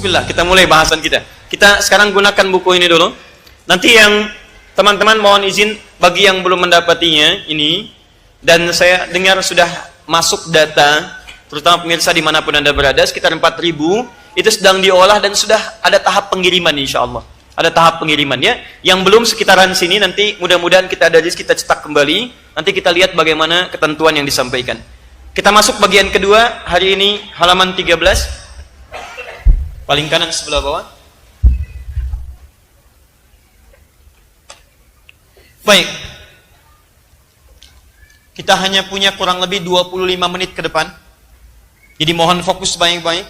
bismillah, kita mulai bahasan kita. Kita sekarang gunakan buku ini dulu. Nanti yang teman-teman mohon izin bagi yang belum mendapatinya ini, dan saya dengar sudah masuk data, terutama pemirsa dimanapun Anda berada, sekitar 4.000, itu sedang diolah dan sudah ada tahap pengiriman insya Allah. Ada tahap pengirimannya. Yang belum sekitaran sini nanti mudah-mudahan kita ada di kita cetak kembali. Nanti kita lihat bagaimana ketentuan yang disampaikan. Kita masuk bagian kedua hari ini, halaman 13. Paling kanan sebelah bawah. Baik. Kita hanya punya kurang lebih 25 menit ke depan. Jadi mohon fokus baik-baik.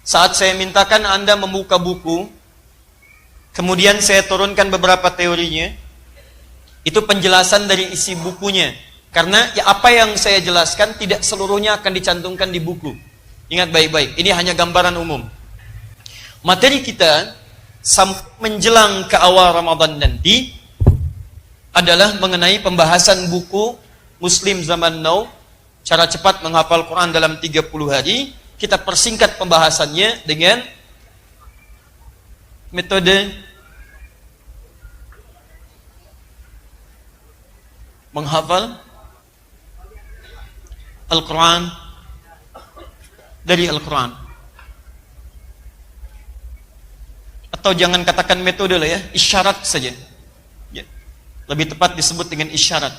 Saat saya mintakan Anda membuka buku, kemudian saya turunkan beberapa teorinya, itu penjelasan dari isi bukunya. Karena ya apa yang saya jelaskan tidak seluruhnya akan dicantumkan di buku. Ingat baik-baik, ini hanya gambaran umum. Materi kita menjelang ke awal Ramadan nanti adalah mengenai pembahasan buku Muslim Zaman Now, cara cepat menghafal Quran dalam 30 hari. Kita persingkat pembahasannya dengan metode menghafal Al-Quran dari Al-Quran. Atau jangan katakan metode lah ya, isyarat saja. Ya. Lebih tepat disebut dengan isyarat.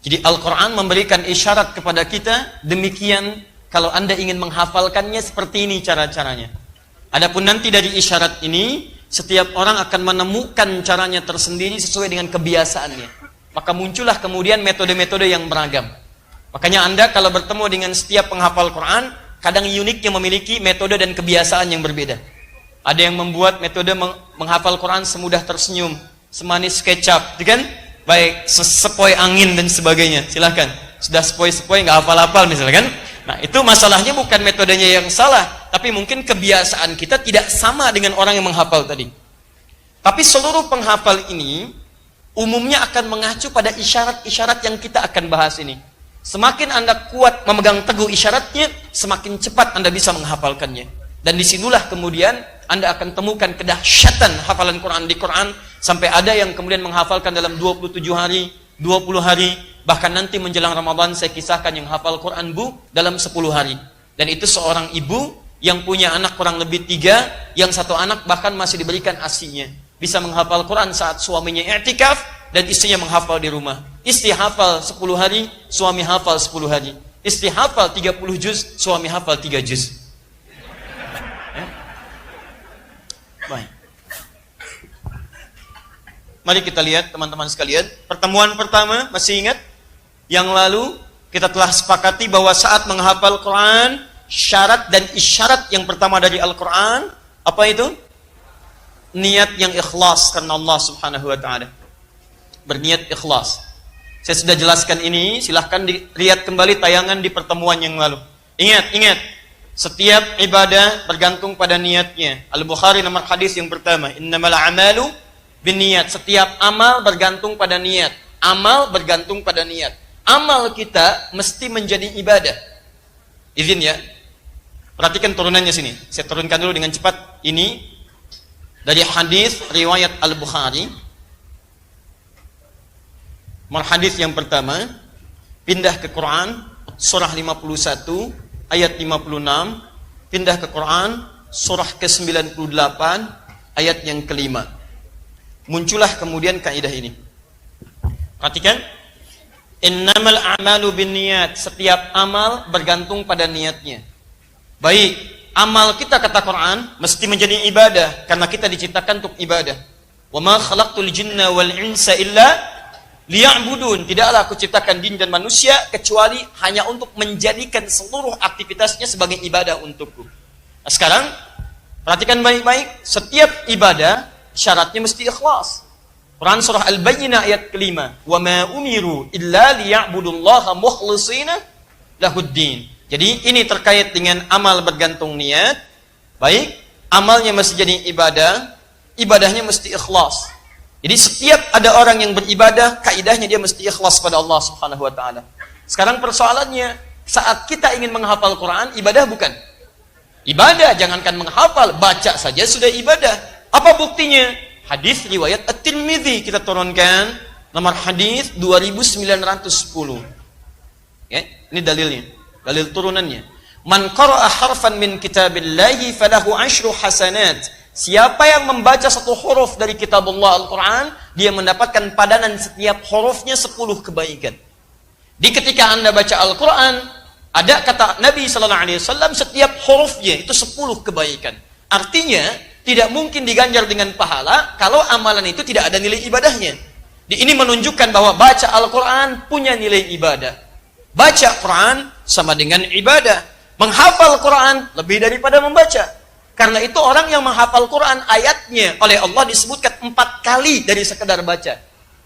Jadi Al-Quran memberikan isyarat kepada kita, demikian kalau Anda ingin menghafalkannya seperti ini cara-caranya. Adapun nanti dari isyarat ini, setiap orang akan menemukan caranya tersendiri sesuai dengan kebiasaannya. Maka muncullah kemudian metode-metode yang beragam. Makanya Anda kalau bertemu dengan setiap penghafal Quran, kadang uniknya memiliki metode dan kebiasaan yang berbeda. Ada yang membuat metode menghafal Quran semudah tersenyum, semanis kecap, kan? Baik, sepoi angin dan sebagainya. Silahkan. Sudah sepoi-sepoi nggak hafal-hafal misalnya kan? Nah, itu masalahnya bukan metodenya yang salah, tapi mungkin kebiasaan kita tidak sama dengan orang yang menghafal tadi. Tapi seluruh penghafal ini umumnya akan mengacu pada isyarat-isyarat yang kita akan bahas ini. Semakin Anda kuat memegang teguh isyaratnya, semakin cepat Anda bisa menghafalkannya. Dan disinilah kemudian Anda akan temukan kedahsyatan hafalan Quran di Quran, sampai ada yang kemudian menghafalkan dalam 27 hari, 20 hari, bahkan nanti menjelang Ramadan saya kisahkan yang hafal Quran dalam 10 hari. Dan itu seorang ibu yang punya anak kurang lebih 3, yang satu anak bahkan masih diberikan ASI-nya. Bisa menghafal Quran saat suaminya i'tikaf dan istrinya menghafal di rumah. Istri hafal 10 hari, suami hafal 10 hari. Istri hafal 30 juz, suami hafal 3 juz. Baik. Mari kita lihat teman-teman sekalian. Pertemuan pertama, masih ingat? Yang lalu kita telah sepakati bahwa saat menghafal Quran, syarat dan isyarat yang pertama dari Al-Quran, apa itu? Niat yang ikhlas karena Allah Subhanahu wa ta'ala. Berniat ikhlas. Saya sudah jelaskan ini, silahkan dilihat kembali tayangan di pertemuan yang lalu. Ingat. Setiap ibadah bergantung pada niatnya. Al-Bukhari nomor hadis yang pertama, innamal a'malu binniyat. Setiap amal bergantung pada niat. Amal bergantung pada niat. Amal kita mesti menjadi ibadah. Izin ya. Perhatikan turunannya sini. Saya turunkan dulu dengan cepat. Ini dari hadis riwayat Al-Bukhari. Nomor hadis yang pertama, pindah ke Quran surah 51 ayat 56, pindah ke Quran surah ke-98 ayat yang kelima. Muncullah kemudian kaidah ini. Perhatikan, innamal a'malu binniyat. Setiap amal bergantung pada niatnya. Baik, amal kita kata Quran mesti menjadi ibadah karena kita diciptakan untuk ibadah. Wa ma khalaqtul jinna wal insa illa liya'budun. Tidaklah aku ciptakan jin dan manusia kecuali hanya untuk menjadikan seluruh aktivitasnya sebagai ibadah untukku. Nah, sekarang perhatikan baik-baik, setiap ibadah syaratnya mesti ikhlas. Quran surah Al-Bayyinah ayat kelima, wa ma umiru illa liya'budullaha mukhlishina lahuddin. Jadi ini terkait dengan amal bergantung niat. Baik, amalnya mesti jadi ibadah, ibadahnya mesti ikhlas. Jadi setiap ada orang yang beribadah, kaidahnya dia mesti ikhlas pada Allah Subhanahu wa ta'ala. Sekarang persoalannya, Saat kita ingin menghafal Quran, ibadah bukan? Ibadah, jangankan menghafal, baca saja sudah ibadah. Apa buktinya? Hadis riwayat At-Tirmidzi kita turunkan, nomor hadis 2910. Ya, ini dalilnya, dalil turunannya. Man qara'a harfan min kitabillahi falahu 10 hasanat. Siapa yang membaca satu huruf dari kitabullah Al-Quran, dia mendapatkan padanan setiap hurufnya 10 kebaikan. Di ketika Anda baca Al-Quran, ada kata Nabi SAW, setiap hurufnya itu 10 kebaikan. Artinya, tidak mungkin diganjar dengan pahala kalau amalan itu tidak ada nilai ibadahnya. Ini menunjukkan bahwa baca Al-Quran punya nilai ibadah. Baca Quran sama dengan ibadah. Menghafal Quran lebih daripada membaca. Karena itu orang yang menghafal Quran ayatnya oleh Allah disebutkan 4 kali dari sekedar baca.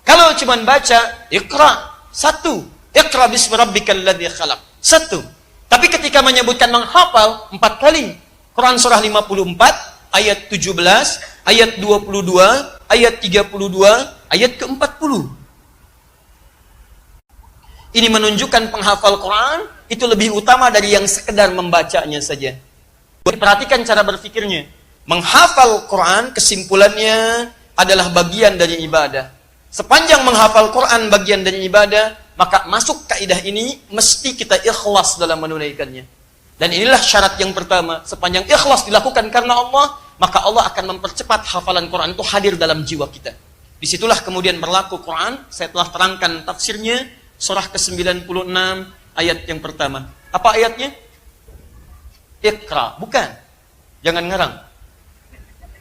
Kalau cuma baca, Iqra, 1. Iqra bismi rabbikal ladzi khalaq, 1. Tapi ketika menyebutkan menghafal 4 kali. Quran surah 54, ayat 17, ayat 22, ayat 32, ayat ke-40. Ini menunjukkan penghafal Quran itu lebih utama dari yang sekedar membacanya saja. Perhatikan cara berpikirnya. Menghafal Quran kesimpulannya adalah bagian dari ibadah. Sepanjang menghafal Quran bagian dari ibadah, maka masuk kaidah ini mesti kita ikhlas dalam menunaikannya. Dan inilah syarat yang pertama. Sepanjang ikhlas dilakukan karena Allah, maka Allah akan mempercepat hafalan Quran itu hadir dalam jiwa kita. Disitulah kemudian berlaku Quran. Saya telah terangkan tafsirnya, surah ke-96 ayat yang pertama. Apa ayatnya? Iqra, bukan. Jangan ngarang.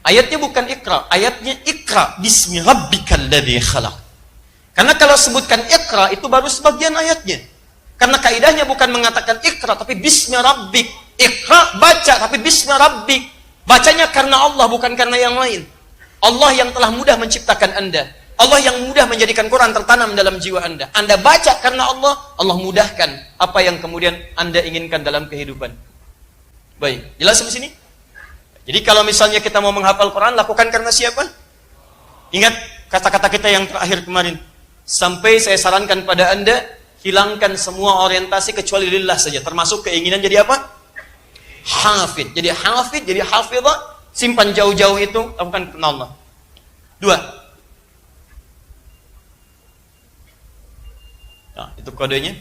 Ayatnya bukan Iqra, ayatnya Iqra bismi rabbikal ladzi khalaq. Karena kalau sebutkan Iqra itu baru sebagian ayatnya. Karena kaidahnya bukan mengatakan Iqra tapi bismi rabbik. Iqra baca tapi bismi rabbik. Bacanya karena Allah bukan karena yang lain. Allah yang telah mudah menciptakan Anda. Allah yang mudah menjadikan Quran tertanam dalam jiwa Anda. Anda baca karena Allah, Allah mudahkan apa yang kemudian Anda inginkan dalam kehidupan. Baik, jelas sampai sini? Jadi kalau misalnya kita mau menghafal Quran, lakukan karena siapa? Ingat kata-kata kita yang terakhir kemarin. Sampai saya sarankan pada Anda, hilangkan semua orientasi kecuali lillah saja. Termasuk keinginan jadi apa? Hafid. Jadi hafid, jadi hafidhah, simpan jauh-jauh itu, lakukan karena Allah. 2. Nah, itu kodenya.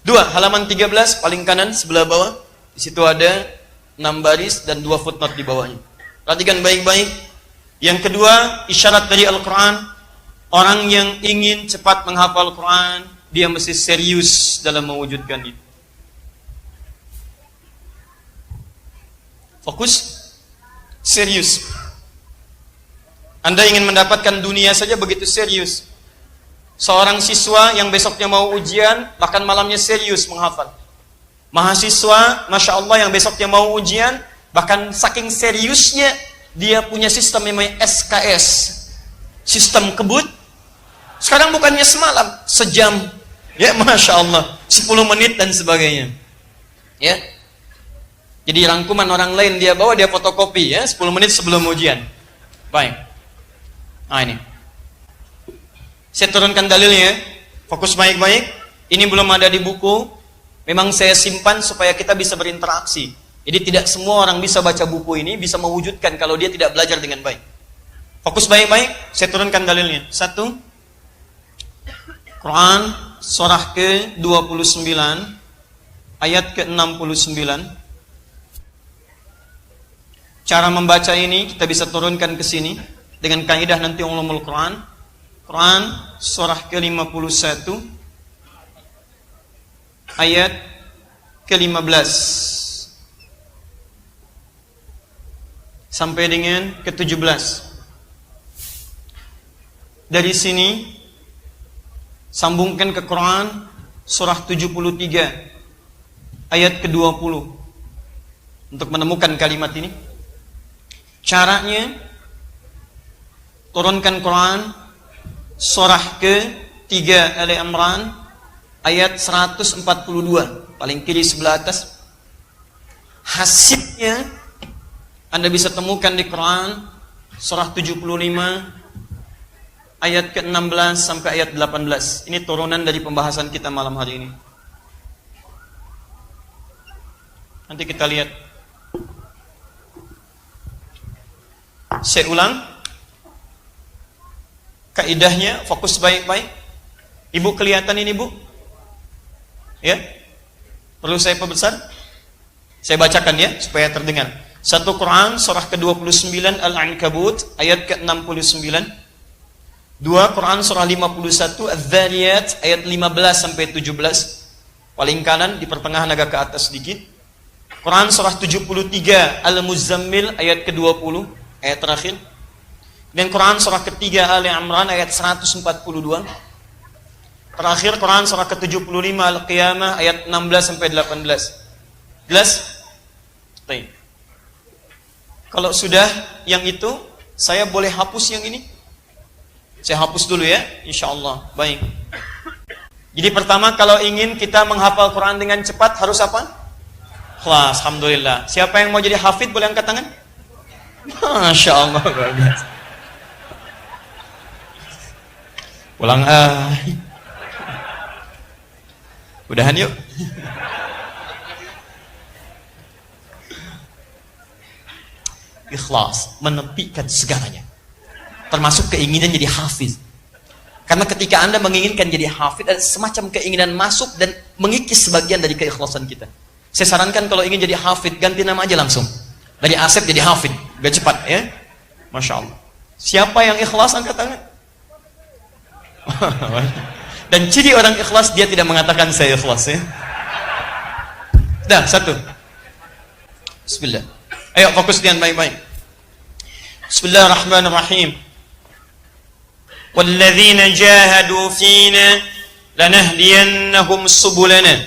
2, halaman 13, paling kanan, sebelah bawah. Di situ ada 6 baris dan 2 footnote di bawahnya. Perhatikan baik-baik. Yang kedua, isyarat dari Al-Quran. Orang yang ingin cepat menghafal Quran, dia mesti serius dalam mewujudkan itu. Fokus, serius. Anda ingin mendapatkan dunia saja begitu serius. Seorang siswa yang besoknya mau ujian, bahkan malamnya serius menghafal. Mahasiswa, Masya Allah yang besoknya mau ujian, bahkan saking seriusnya, dia punya sistem yang namanya SKS. Sistem kebut. Sekarang bukannya semalam, sejam. Ya, Masya Allah. 10 menit dan sebagainya. Ya. Jadi rangkuman orang lain dia bawa, dia fotokopi ya, 10 menit sebelum ujian. Baik. Nah ini. Saya turunkan dalilnya. Fokus baik-baik. Ini belum ada di buku. Memang saya simpan supaya kita bisa berinteraksi. Jadi tidak semua orang bisa baca buku ini, bisa mewujudkan kalau dia tidak belajar dengan baik. Fokus baik-baik, saya turunkan dalilnya. 1. Quran, surah ke-29, ayat ke-69. Cara membaca ini kita bisa turunkan ke sini dengan kaidah nanti ulumul Quran. Quran, surah ke-51. Ayat ke-15 sampai dengan ke-17. Dari sini sambungkan ke Quran surah 73 ayat ke-20 untuk menemukan kalimat ini. Caranya turunkan Quran surah ke-3 Ali Imran ayat 142, paling kiri sebelah atas. Hasilnya Anda bisa temukan di Quran surah 75 ayat ke-16 sampai ayat 18. Ini turunan dari pembahasan kita malam hari ini. Nanti kita lihat. Saya ulang. Kaidahnya fokus baik-baik. Ibu kelihatan ini, Bu? Ya? Perlu saya perbesar? Saya bacakan ya supaya terdengar. 1 Quran surah ke-29 Al-Ankabut ayat ke-69. 2 Quran surah 51 Adz-Dzariyat ayat 15 sampai 17. Paling kanan di pertengahan agak ke atas sedikit. Quran surah 73 Al-Muzammil ayat ke-20, ayat terakhir. Dan Quran surah ketiga Ali Imran ayat 142. Terakhir Quran surah ke-75 Al-Qiyamah ayat 16 sampai 18. Jelas? Baik. Kalau sudah yang itu, saya boleh hapus yang ini? Saya hapus dulu ya, insyaallah. Baik. Jadi pertama, kalau ingin kita menghafal Quran dengan cepat harus apa? Ikhlas, alhamdulillah. Siapa yang mau jadi hafid boleh angkat tangan? Masya Allah, luar biasa. Pulang udahan yuk. Ikhlas, menepikan segalanya. Termasuk keinginan jadi hafiz. Karena ketika Anda menginginkan jadi hafiz, ada semacam keinginan masuk dan mengikis sebagian dari keikhlasan kita. Saya sarankan kalau ingin jadi hafiz, ganti nama aja langsung. Dari Asep jadi hafiz, biar cepat ya. Masya Allah. Siapa yang ikhlas angkat tangan? Dan ciri orang ikhlas, dia tidak mengatakan saya ikhlas ya. Dah, satu. Bismillah. Ayo fokus dengan baik-baik. Bismillahirrahmanirrahim. Walladzina jahadu fina lanahdiyannahum subulana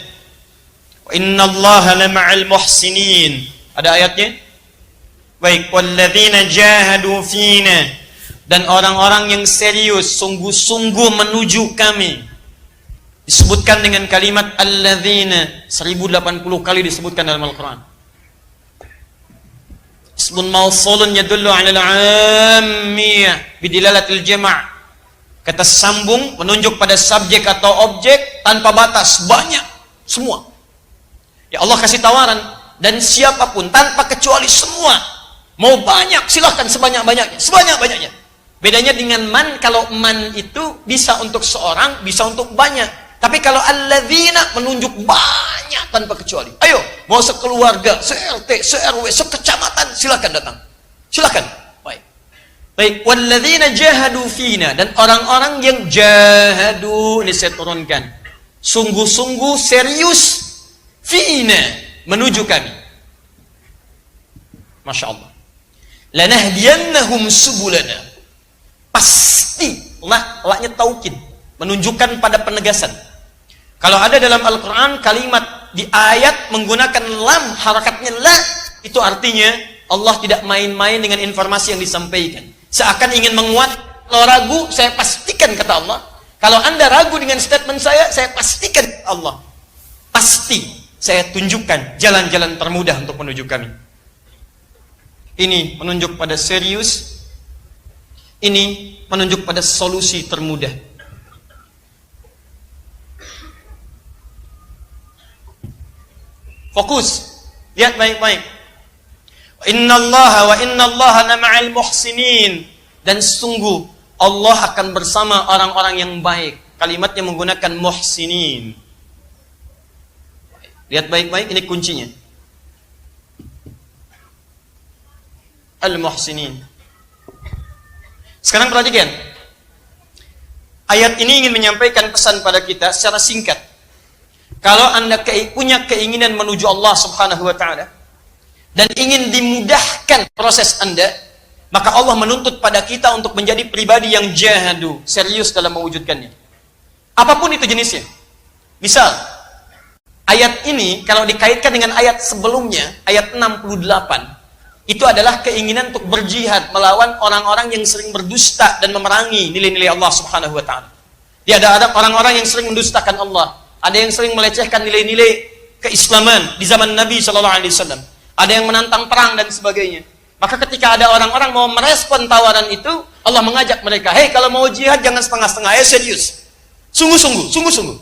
wa innallaha lama'al muhsinin. Ada ayatnya? Baik, walladzina jahadu fina, dan orang-orang yang serius sungguh-sungguh menuju kami. Disebutkan dengan kalimat alladzina 1080 kali disebutkan dalam Al-Qur'an. Ismun mausulun yadullu 'ala al-'ammiyah bidilalatil jama'. Kata sambung menunjuk pada subjek atau objek tanpa batas, banyak, semua. Ya Allah kasih tawaran, dan siapapun tanpa kecuali semua. Mau banyak silahkan sebanyak-banyaknya, sebanyak-banyaknya. Bedanya dengan man, kalau man itu bisa untuk seorang, bisa untuk banyak. Tapi kalau alladzina menunjuk banyak tanpa kecuali. Ayo, mau sekeluarga, se-RT, se-RW, sekecamatan, silakan datang. Silakan. Baik. Baik, walladzina jahadu fina, dan orang-orang yang jahadu, ini saya turunkan. Sungguh-sungguh serius fina, menuju kami. Masya Allah. Lanahdiyannahum subulana. Pasti, laknya taukid, menunjukkan pada penegasan. Kalau ada dalam Al-Quran kalimat di ayat menggunakan lam, harakatnya la, itu artinya Allah tidak main-main dengan informasi yang disampaikan. Seakan ingin menguat. Kalau ragu, saya pastikan kata Allah. Kalau Anda ragu dengan statement saya pastikan kata Allah. Pasti saya tunjukkan jalan-jalan termudah untuk menuju kami. Ini menunjuk pada serius. Ini menunjuk pada solusi termudah. Fokus, lihat baik-baik. Innallaha wa innallaha ma'al muhsinin, dan sungguh Allah akan bersama orang-orang yang baik. Kalimatnya menggunakan muhsinin. Lihat baik-baik, ini kuncinya. Al-muhsinin. Sekarang perhatikan. Ayat ini ingin menyampaikan pesan pada kita secara singkat. Kalau Anda punya keinginan menuju Allah Subhanahu wa taala dan ingin dimudahkan proses Anda, maka Allah menuntut pada kita untuk menjadi pribadi yang jahadu, serius dalam mewujudkannya. Apapun itu jenisnya. Misal, ayat ini kalau dikaitkan dengan ayat sebelumnya, ayat 68, itu adalah keinginan untuk berjihad melawan orang-orang yang sering berdusta dan memerangi nilai-nilai Allah Subhanahu wa taala. Dia ada orang-orang yang sering mendustakan Allah. Ada yang sering melecehkan nilai-nilai keislaman di zaman Nabi Shallallahu Alaihi Wasallam. Ada yang menantang perang dan sebagainya. Maka ketika ada orang-orang mau merespon tawaran itu, Allah mengajak mereka, hei kalau mau jihad jangan setengah-setengah, ayo serius, sungguh-sungguh, sungguh-sungguh.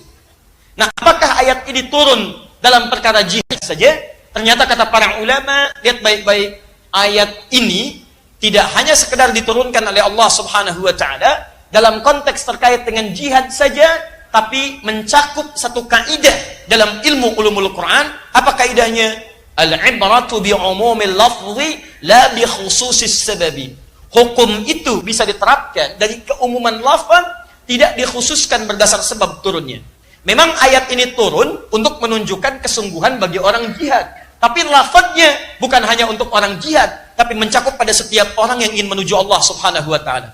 Nah, apakah ayat ini turun dalam perkara jihad saja, Ternyata kata para ulama, lihat baik-baik, ayat ini tidak hanya sekedar diturunkan oleh Allah Subhanahu wa taala dalam konteks terkait dengan jihad saja, tapi mencakup satu kaidah dalam ilmu ulumul Quran. Apa kaidahnya? Al-ibratu bi umumil lafzi la bi khususis sababi. Hukum itu bisa diterapkan dari keumuman lafaz, tidak dikhususkan berdasar sebab turunnya. Memang ayat ini turun untuk menunjukkan kesungguhan bagi orang jihad. Tapi lafadznya bukan hanya untuk orang jihad, tapi mencakup pada setiap orang yang ingin menuju Allah Subhanahu wa taala.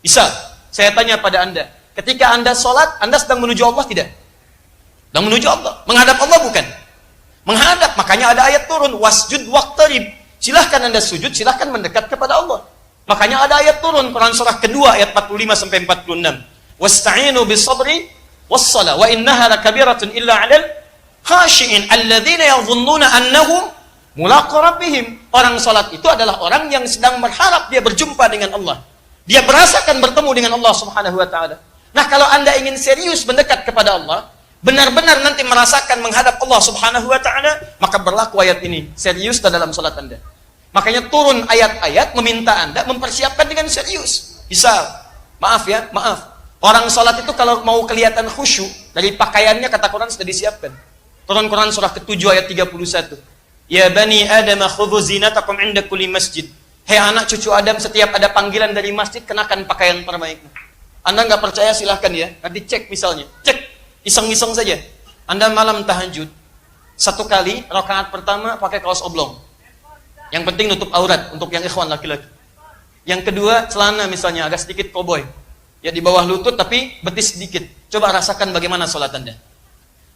Bisa, saya tanya pada Anda, ketika Anda sholat, Anda sedang menuju Allah tidak? Sedang menuju Allah. Menghadap Allah bukan? Menghadap, makanya ada ayat turun, wasjud waqtarib. Silahkan Anda sujud, silahkan mendekat kepada Allah. Makanya ada ayat turun, Quran surah kedua ayat 45 sampai 46. Wasta'inu bis-sabri was-shalah wa innaha lakabiratun illa 'alal khashi'in alladzina yadhunnuna annahum mulaqu rabbihim. Orang salat itu adalah orang yang sedang berharap dia berjumpa dengan Allah. Dia merasakan bertemu dengan Allah Subhanahu wa taala. Nah, kalau Anda ingin serius mendekat kepada Allah, benar-benar nanti merasakan menghadap Allah Subhanahu wa taala, maka berlaku ayat ini. Serius dalam salat Anda. Makanya turun ayat-ayat meminta Anda mempersiapkan dengan serius. Bisa, maaf. Orang salat itu kalau mau kelihatan khusyuk, dari pakaiannya kata Quran sudah disiapkan. Turun Quran surah ke-7 ayat 31. Ya bani Adam khudhu zinatakum 'inda kulli masjid. Hei anak cucu Adam, setiap ada panggilan dari masjid, kenakan pakaian terbaikmu. Anda nggak percaya silahkan ya. Nanti cek misalnya. Cek. Iseng-iseng saja. Anda malam tahajud. Satu kali, rakaat pertama pakai kaos oblong. Yang penting nutup aurat untuk yang ikhwan laki-laki. Yang kedua, celana misalnya agak sedikit koboi. Ya di bawah lutut tapi betis sedikit. Coba rasakan bagaimana sholat Anda.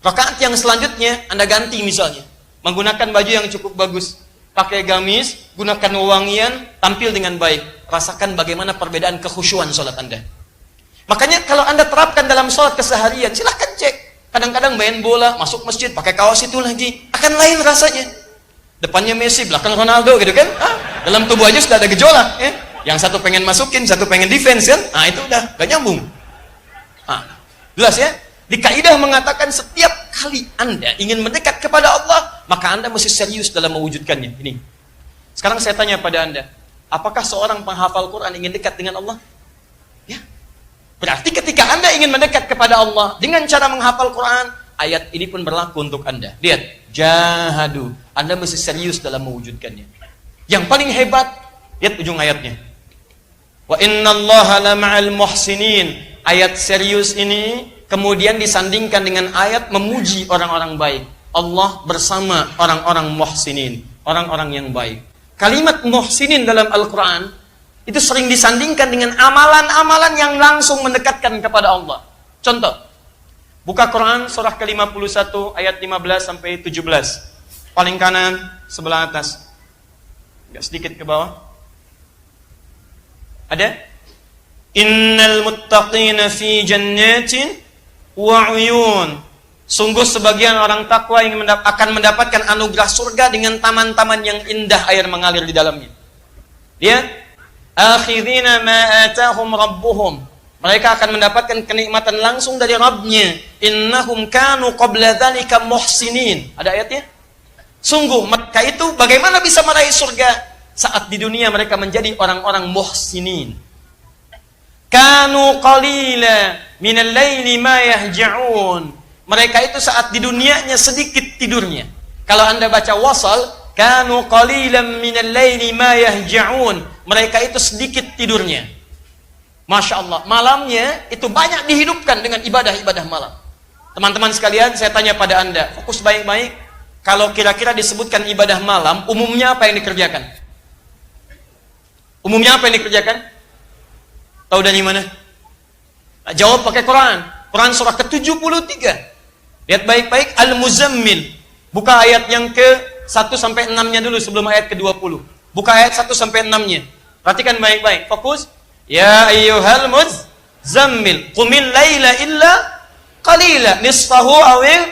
Rakaat yang selanjutnya Anda ganti misalnya. Menggunakan baju yang cukup bagus. Pakai gamis, gunakan wewangian, tampil dengan baik. Rasakan bagaimana perbedaan kekhusyuan sholat Anda. Makanya kalau Anda terapkan dalam sholat keseharian, silahkan cek. Kadang-kadang main bola, masuk masjid, pakai kaos itu lagi. Akan lain rasanya. Depannya Messi, belakang Ronaldo gitu kan. Dalam tubuh aja sudah ada gejolak. Ya? Yang satu pengen masukin, satu pengen defense kan. Nah itu udah, gak nyambung. Jelas ya? Di kaidah mengatakan setiap kali Anda ingin mendekat kepada Allah, maka Anda mesti serius dalam mewujudkannya. Ini. Sekarang saya tanya pada Anda, apakah seorang penghafal Quran ingin dekat dengan Allah? Ya. Berarti ketika Anda ingin mendekat kepada Allah dengan cara menghafal Quran, ayat ini pun berlaku untuk Anda. Lihat, jahadu. Anda mesti serius dalam mewujudkannya. Yang paling hebat, lihat ujung ayatnya. Wa innallaha lama'al muhsinin. Ayat serius ini kemudian disandingkan dengan ayat memuji orang-orang baik. Allah bersama orang-orang muhsinin, orang-orang yang baik. Kalimat muhsinin dalam Al-Quran itu sering disandingkan dengan amalan-amalan yang langsung mendekatkan kepada Allah. Contoh, buka Quran surah ke-51 ayat 15 sampai 17. Paling kanan sebelah atas. Agak sedikit ke bawah. Ada? Innal muttaqina fi jannatin wa 'uyun. Sungguh sebagian orang takwa yang akan mendapatkan anugerah surga dengan taman-taman yang indah air mengalir di dalamnya. Lihat, akhirina ma atahum rabbuhum. Mereka akan mendapatkan kenikmatan langsung dari Rabbnya. Innahum kanu qabla dzalika muhsinin. Ada ayatnya? Sungguh mereka itu bagaimana bisa meraih surga saat di dunia mereka menjadi orang-orang muhsinin. Kanu qalila minal laili ma yahja'un. Mereka itu saat di dunianya sedikit tidurnya. Kalau Anda baca wasal, kanu qalilan minal laili ma yahja'un. Mereka itu sedikit tidurnya. Masya Allah, malamnya itu banyak dihidupkan dengan ibadah-ibadah malam. Teman-teman sekalian, saya tanya pada Anda, fokus baik-baik. Kalau kira-kira disebutkan ibadah malam, umumnya apa yang dikerjakan? Umumnya apa yang dikerjakan? Tahu dari mana? Jawab pakai Quran. Quran surah ke-73. Lihat baik-baik, Al-Muzammil. Buka ayat yang ke-1 sampai 6-nya dulu sebelum ayat ke-20. Buka ayat 1 sampai 6-nya. Perhatikan baik-baik. Fokus. Ya ayyuhal muzammil, qumil laila illa qalila, nisfahu awil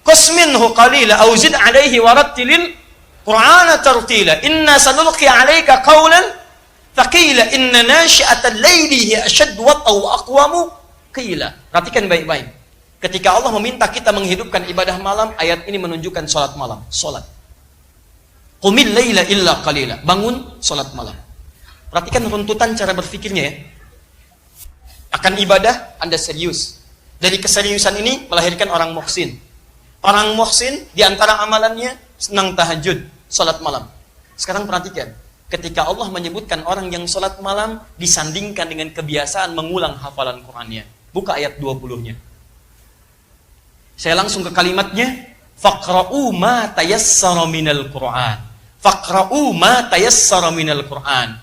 qasminhu qalila, aw zid alaihi warattilil Qur'ana tartila. Inna sanulqi alaika qawlan thaqila, inna nashi'atal laili hiya ashaddu wat'an wa aqwamu qila. Perhatikan baik-baik. Ketika Allah meminta kita menghidupkan ibadah malam, ayat ini menunjukkan salat malam. Salat. Qumil laila illa qalila. Bangun salat malam. Perhatikan runtutan cara berpikirnya ya. Akan ibadah Anda serius. Dari keseriusan ini melahirkan orang muhsin. Orang muhsin di antara amalannya senang tahajud, salat malam. Sekarang perhatikan, ketika Allah menyebutkan orang yang salat malam disandingkan dengan kebiasaan mengulang hafalan Qur'annya. Buka ayat 20-nya. Saya langsung ke kalimatnya, faqra'u ma tayassara minal Qur'an. Faqra'u ma tayassara minal Qur'an.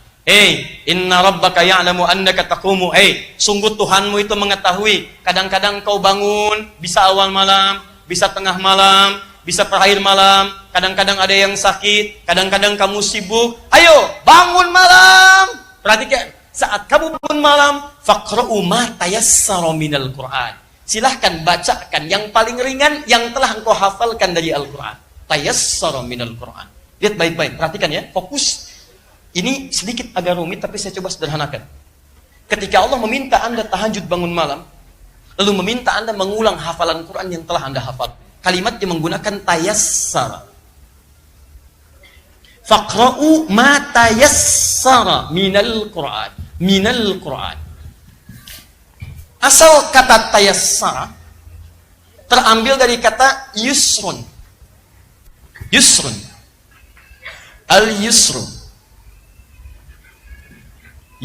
Inna rabbaka ya'lamu annaka taqumu. Sungguh Tuhanmu itu mengetahui. Kadang-kadang kau bangun, bisa awal malam, bisa tengah malam, bisa akhir malam. Kadang-kadang ada yang sakit, kadang-kadang kamu sibuk. Ayo, bangun malam. Perhatikan, saat kamu bangun malam, faqra'u ma tayassara minal Qur'an. Silahkan bacakan yang paling ringan yang telah engkau hafalkan dari Al-Qur'an. Tayassara minal Qur'an. Lihat baik-baik, perhatikan ya, fokus. Ini sedikit agak rumit, tapi saya coba sederhanakan. Ketika Allah meminta Anda tahajud bangun malam, lalu meminta Anda mengulang hafalan Quran yang telah Anda hafal. Kalimatnya menggunakan tayassara. Faqra'u ma tayassara minal Quran. Minal Quran. Asal kata tayassara terambil dari kata yusrun. Yusrun. Al-yusru.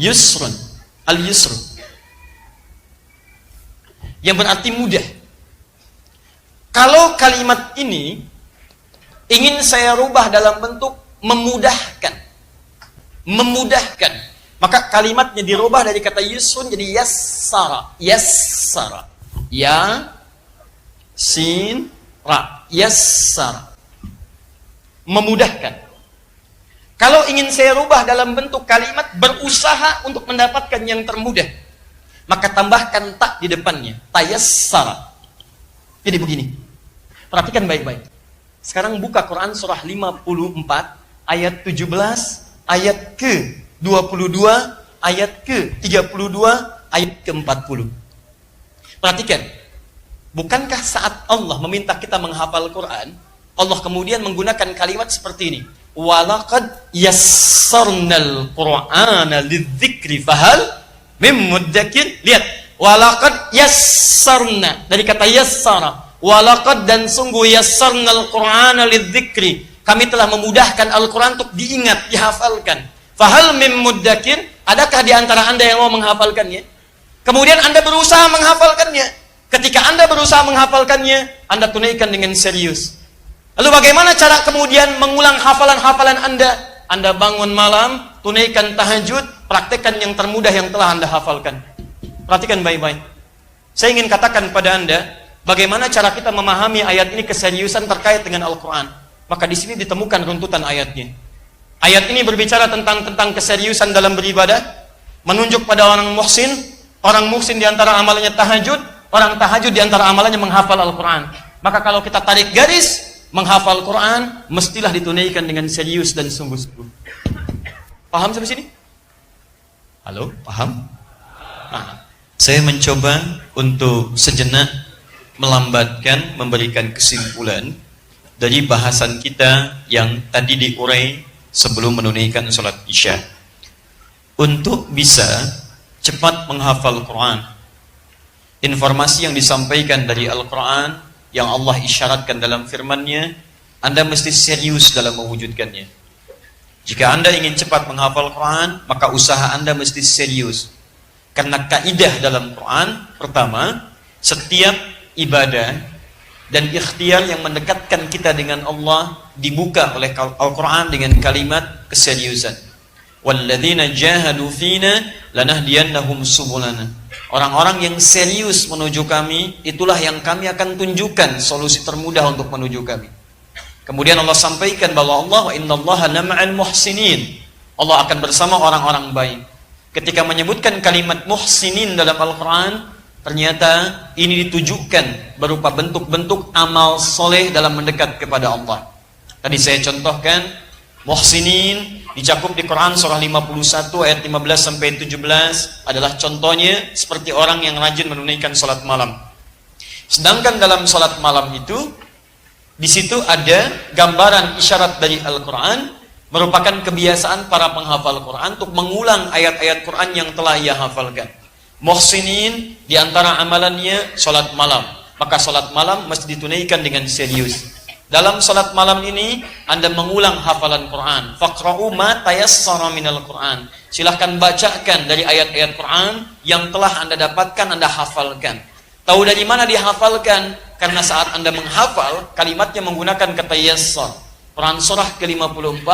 Yusrun, al-yusru, yang berarti mudah. Kalau kalimat ini ingin saya rubah dalam bentuk memudahkan, memudahkan, maka kalimatnya dirubah dari kata yusrun jadi yassara, yassara, ya, sin, ra, yassara, memudahkan. Kalau ingin saya rubah dalam bentuk kalimat berusaha untuk mendapatkan yang termudah, maka tambahkan tak di depannya, tayassara. Jadi begini, perhatikan baik-baik. Sekarang buka Quran surah 54 ayat 17, ayat ke-22, ayat ke-32, ayat ke-40. Perhatikan, bukankah saat Allah meminta kita menghafal Quran, Allah kemudian menggunakan kalimat seperti ini, walaqad yassarnal Qur'ana lidzikri fahal mim muddakir. Lihat, walaqad yassarna dari kata yassara. Walaqad, dan sungguh, yassarnal Qur'ana lidzikri, kami telah memudahkan Al-Qur'an untuk diingat, dihafalkan. Fahal mim muddakir, adakah di antara Anda yang mau menghafalkannya? Kemudian Anda berusaha menghafalkannya. Ketika Anda berusaha menghafalkannya, Anda tunaikan dengan serius. Lalu bagaimana cara kemudian mengulang hafalan-hafalan Anda? Anda bangun malam, tunaikan tahajud, praktekkan yang termudah yang telah Anda hafalkan. Perhatikan baik-baik. Saya ingin katakan pada Anda, bagaimana cara kita memahami ayat ini keseriusan terkait dengan Al-Quran. Maka di sini ditemukan runtutan ayatnya. Ayat ini berbicara tentang keseriusan dalam beribadah, menunjuk pada orang muhsin di antara amalannya tahajud, orang tahajud di antara amalannya menghafal Al-Quran. Maka kalau kita tarik garis, menghafal Quran mestilah ditunaikan dengan serius dan sungguh-sungguh. Paham sampai sini? Halo, paham? Nah, saya mencoba untuk sejenak melambatkan, memberikan kesimpulan dari bahasan kita yang tadi diurai sebelum menunaikan sholat Isya. Untuk bisa cepat menghafal Quran, informasi yang disampaikan dari Al-Quran yang Allah isyaratkan dalam firman-Nya, Anda mesti serius dalam mewujudkannya. Jika Anda ingin cepat menghafal Quran, maka usaha Anda mesti serius. Karena kaidah dalam Quran, pertama, setiap ibadah dan ikhtiar yang mendekatkan kita dengan Allah dibuka oleh Al-Quran dengan kalimat keseriusan. Walladzina jahadu fina lanahdiyannahum subulana. Orang-orang yang serius menuju kami, itulah yang kami akan tunjukkan solusi termudah untuk menuju kami. Kemudian Allah sampaikan bahwa Allah wa innallaha lama'al muhsinin. Allah akan bersama orang-orang baik. Ketika menyebutkan kalimat muhsinin dalam Al-Quran, ternyata ini ditujukan berupa bentuk-bentuk amal soleh dalam mendekat kepada Allah. Tadi saya contohkan, muhsinin dicakup di Quran surah 51 ayat 15 sampai 17 adalah contohnya seperti orang yang rajin menunaikan salat malam. Sedangkan dalam salat malam itu Di situ ada gambaran isyarat dari Al-Quran, merupakan kebiasaan para penghafal Quran untuk mengulang ayat-ayat Quran yang telah ia hafalkan. Muhsinin, di antara amalannya salat malam. Maka salat malam mesti ditunaikan dengan serius. Dalam salat malam ini Anda mengulang hafalan Quran. Faqra'u ma tayassara minal Quran. Silahkan bacakan dari ayat-ayat Quran yang telah Anda dapatkan, Anda hafalkan. Tahu dari mana dihafalkan? Karena saat Anda menghafal, kalimatnya menggunakan kata yassar. Quran surah ke-54,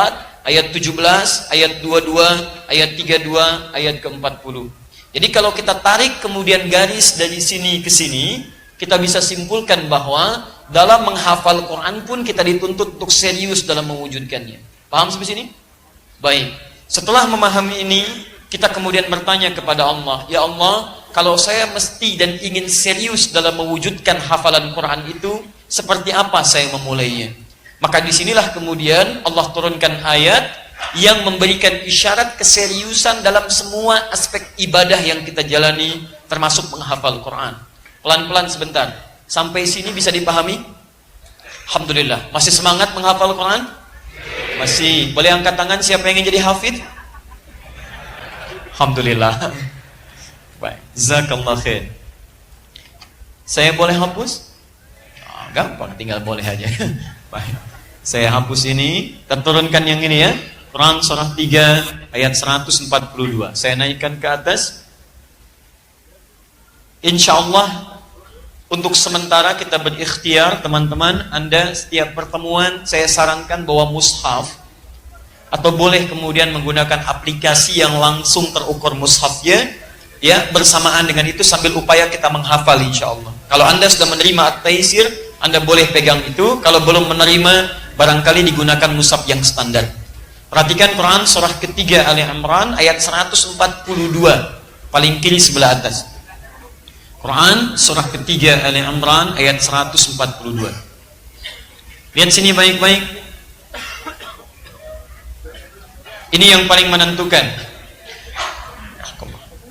ayat 17, ayat 22, ayat 32, ayat ke-40. Jadi kalau kita tarik kemudian garis dari sini ke sini, kita bisa simpulkan bahwa dalam menghafal Quran pun kita dituntut untuk serius dalam mewujudkannya. Paham sampai sini? Baik. Setelah memahami ini, kita kemudian bertanya kepada Allah, ya Allah, kalau saya mesti dan ingin serius dalam mewujudkan hafalan Quran itu, seperti apa saya memulainya? Maka disinilah kemudian Allah turunkan ayat yang memberikan isyarat keseriusan dalam semua aspek ibadah yang kita jalani, termasuk menghafal Quran. Pelan-pelan sebentar. Sampai sini bisa dipahami? Alhamdulillah. Masih semangat menghafal Quran? Masih. Boleh angkat tangan siapa yang ingin jadi hafidh? Alhamdulillah. Baik. Jazakallah khair. Saya boleh hapus? Gampang, tinggal boleh aja. Baik. Saya hapus ini, kita turunkan yang ini ya. Quran surah 3 ayat 142. Saya naikkan ke atas. Insyaallah untuk sementara kita berikhtiar, teman-teman, Anda setiap pertemuan saya sarankan bawa mushaf, atau boleh kemudian menggunakan aplikasi yang langsung terukur mushafnya, ya, bersamaan dengan itu sambil upaya kita menghafal insyaallah. Kalau Anda sudah menerima at-taisir, Anda boleh pegang itu. Kalau belum menerima, barangkali digunakan mushaf yang standar. Perhatikan Quran surah ketiga Ali Imran ayat 142, paling kiri sebelah atas. Quran surah ketiga Ali Imran ayat 142. Lihat sini baik-baik. Ini yang paling menentukan.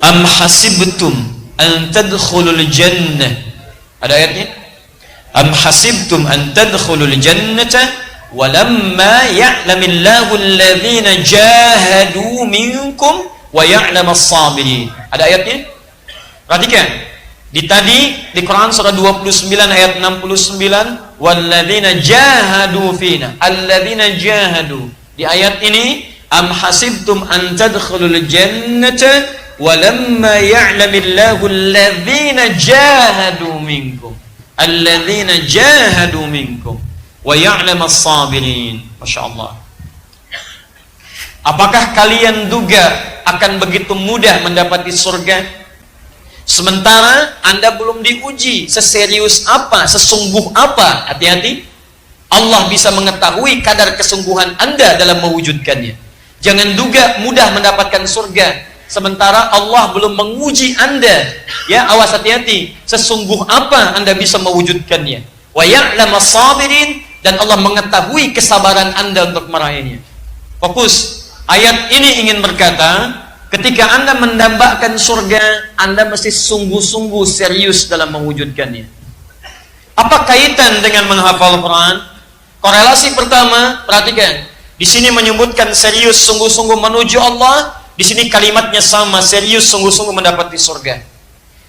Am hasibtum an tadkhulul jannah. Ada ayatnya? Am hasibtum an tadkhulul jannata walamma ya'lamillahu alladhina jahadu minkum wa ya'lamas sabirin. Ada ayatnya? Perhatikan. Di Quran surah 29 ayat 69, walladzina jahadu fina, alladzina jahadu. Di ayat ini, am hasibtum an tadkhulul jannata walamma ya'lamillahu alladzina jahadu minkum, alladzina jahadu minkum wa ya'lamas sabirin. Masyaallah. Apakah kalian duga akan begitu mudah mendapati surga? Sementara Anda belum diuji seserius apa, sesungguh apa. Hati-hati, Allah bisa mengetahui kadar kesungguhan Anda dalam mewujudkannya. Jangan duga mudah mendapatkan surga, sementara Allah belum menguji Anda. Ya, awas, hati-hati, sesungguh apa Anda bisa mewujudkannya. Wa ya'lamas sabirin, dan Allah mengetahui kesabaran Anda untuk meraihnya. Fokus. Ayat ini ingin berkata, ketika Anda mendambakan surga, Anda mesti sungguh-sungguh serius dalam mewujudkannya. Apa kaitan dengan menghafal Quran? Korelasi pertama, perhatikan. Di sini menyebutkan serius, sungguh-sungguh menuju Allah. Di sini kalimatnya sama, serius, sungguh-sungguh mendapati surga.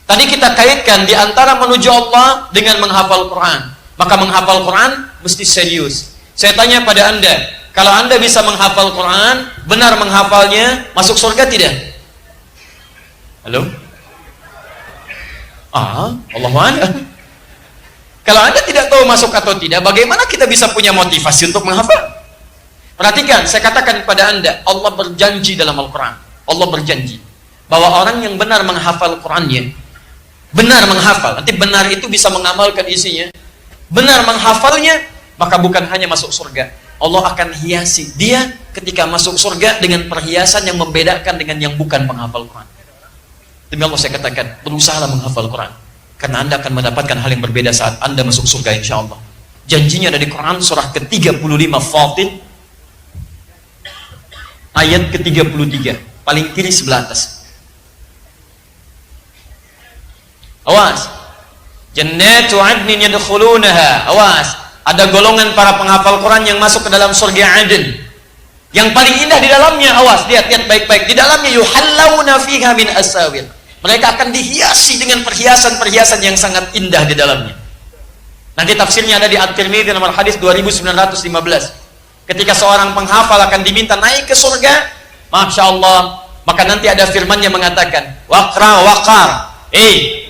Tadi kita kaitkan di antara menuju Allah dengan menghafal Quran. Maka menghafal Quran mesti serius. Saya tanya pada Anda, kalau Anda bisa menghafal Quran, benar menghafalnya, masuk surga tidak? Halo? Allahuakbar. Kalau Anda tidak tahu masuk atau tidak, bagaimana kita bisa punya motivasi untuk menghafal? Perhatikan, saya katakan kepada Anda, Allah berjanji dalam Al-Quran. Allah berjanji bahwa orang yang benar menghafal Qurannya, benar menghafal, nanti benar itu bisa mengamalkan isinya, benar menghafalnya, maka bukan hanya masuk surga, Allah akan hiasi dia ketika masuk surga dengan perhiasan yang membedakan dengan yang bukan menghafal Quran. Demi Allah saya katakan, berusahalah menghafal Quran, karena Anda akan mendapatkan hal yang berbeda saat Anda masuk surga insyaallah. Janjinya dari Quran surah ke-35 Fatir ayat ke-33, paling kiri sebelah atas. Awas. Jannatu 'adnin yadkhulunaha. Awas. Ada golongan para penghafal Quran yang masuk ke dalam surga Aden. Yang paling indah di dalamnya, awas, lihat baik-baik. Di dalamnya yuhallawna fiha min asawir. Mereka akan dihiasi dengan perhiasan-perhiasan yang sangat indah di dalamnya. Nanti tafsirnya ada di At-Tirmidzi nomor hadis 2915. Ketika seorang penghafal akan diminta naik ke surga, Masya Allah, maka nanti ada firman yang mengatakan, waqar.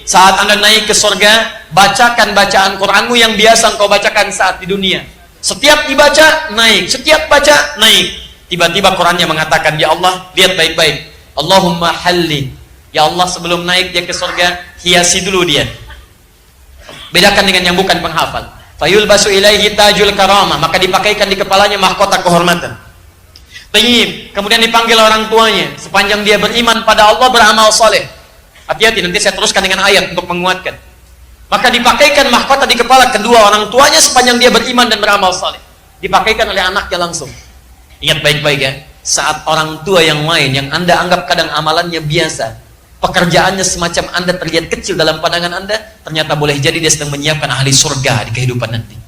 Saat Anda naik ke surga, bacakan bacaan Quranmu yang biasa engkau bacakan saat di dunia. Setiap dibaca, naik. Setiap baca, naik. Tiba-tiba Qurannya mengatakan, ya Allah, lihat baik-baik. Allahumma halli. Ya Allah, sebelum naik dia ke surga, hiasi dulu dia. Bedakan dengan yang bukan penghafal. Fayulbasu ilaihi tajul karamah. Maka dipakaikan di kepalanya mahkota kehormatan. Tayyib. Kemudian dipanggil orang tuanya. Sepanjang dia beriman pada Allah, beramal soleh. Hati-hati, nanti saya teruskan dengan ayat untuk menguatkan. Maka dipakaikan mahkota di kepala kedua orang tuanya sepanjang dia beriman dan beramal saleh. Dipakaikan oleh anaknya langsung. Ingat baik-baik ya, saat orang tua yang lain yang Anda anggap kadang amalannya biasa, pekerjaannya semacam Anda terlihat kecil dalam pandangan Anda, ternyata boleh jadi dia sedang menyiapkan ahli surga di kehidupan nanti.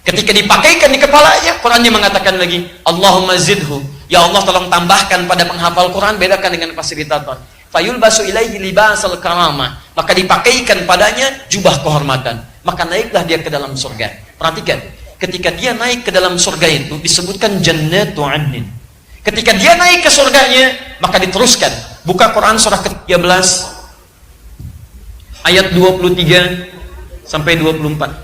Ketika dipakaikan di kepalanya, Qurannya mengatakan lagi, Allahumma zidhu. Ya Allah, tolong tambahkan pada penghafal Quran, bedakan dengan fasilitator. Fayulbasu ilaihi libasal karamah. Maka dipakaikan padanya jubah kehormatan. Maka naiklah dia ke dalam surga. Perhatikan, ketika dia naik ke dalam surga itu disebutkan jannatu adnin. Ketika dia naik ke surganya, maka diteruskan. Buka Quran surah ke-13 ayat 23 sampai 24.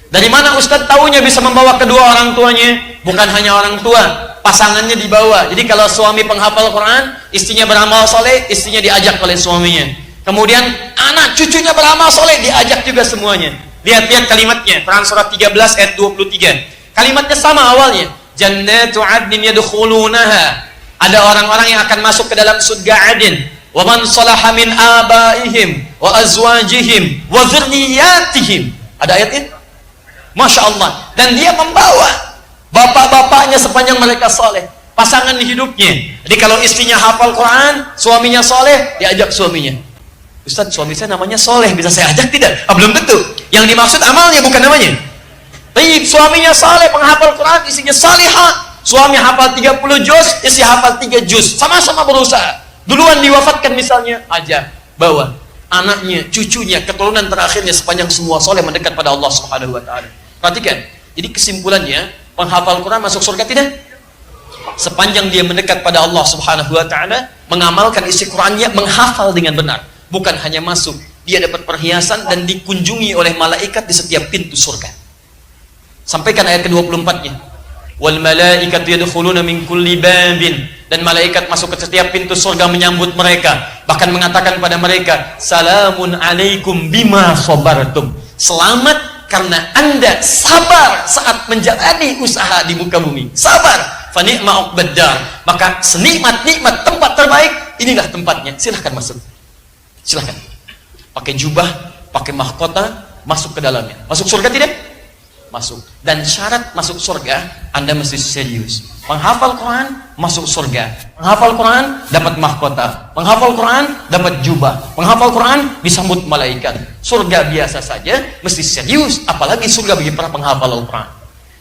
Dari mana Ustadz tahunya bisa membawa kedua orang tuanya? Bukan hanya orang tua, pasangannya dibawa. Jadi kalau suami penghafal Quran, istrinya beramal soleh, istrinya diajak oleh suaminya. Kemudian anak cucunya beramal soleh, diajak juga semuanya. Lihat kalimatnya, Quran surah 13 ayat 23. Kalimatnya sama awalnya. Jannatu adnin yadkhulunaha. Ada orang-orang yang akan masuk ke dalam surga Adin. Wa man salaha min abaihim wa azwajihim wa dzurriyyatihim. Ada ayat ini? Masya Allah. Dan dia membawa bapak-bapaknya sepanjang mereka soleh, pasangan di hidupnya. Jadi kalau istrinya hafal Quran, suaminya soleh, diajak suaminya. Ustaz, suami saya namanya soleh, bisa saya ajak tidak? Belum tentu. Yang dimaksud amalnya, bukan namanya. Tapi suaminya soleh, penghafal Quran, istrinya salihah. Suami hafal 30 juz, istri hafal 3 juz. Sama-sama berusaha. Duluan diwafatkan misalnya, ajak, bawa anaknya, cucunya, keturunan terakhirnya sepanjang semua soleh mendekat pada Allah Subhanahu wa taala. Perhatikan. Jadi kesimpulannya, penghafal Quran masuk surga tidak? Sepanjang dia mendekat pada Allah Subhanahu wa taala, mengamalkan isi Qurannya, menghafal dengan benar. Bukan hanya masuk, dia dapat perhiasan dan dikunjungi oleh malaikat di setiap pintu surga. Sampaikan ayat ke-24-nya. Wal malaikatu yadkhuluna min kulli babin. Dan malaikat masuk ke setiap pintu surga menyambut mereka, bahkan mengatakan pada mereka, salamun alaikum bima sabartum. Selamat karena Anda sabar saat menjalani usaha di muka bumi. Sabar. Fa ni'ma uqbaddar. Maka senikmat-nikmat tempat terbaik, inilah tempatnya. Silahkan masuk. Silahkan. Pakai jubah, pakai mahkota, masuk ke dalamnya. Masuk surga tidak? Masuk. Dan syarat masuk surga, Anda mesti serius. Penghafal Quran, masuk surga. Penghafal Quran, dapat mahkota. Penghafal Quran, dapat jubah. Penghafal Quran, disambut malaikat. Surga biasa saja, mesti serius. Apalagi surga bagi para penghafal Al-Quran.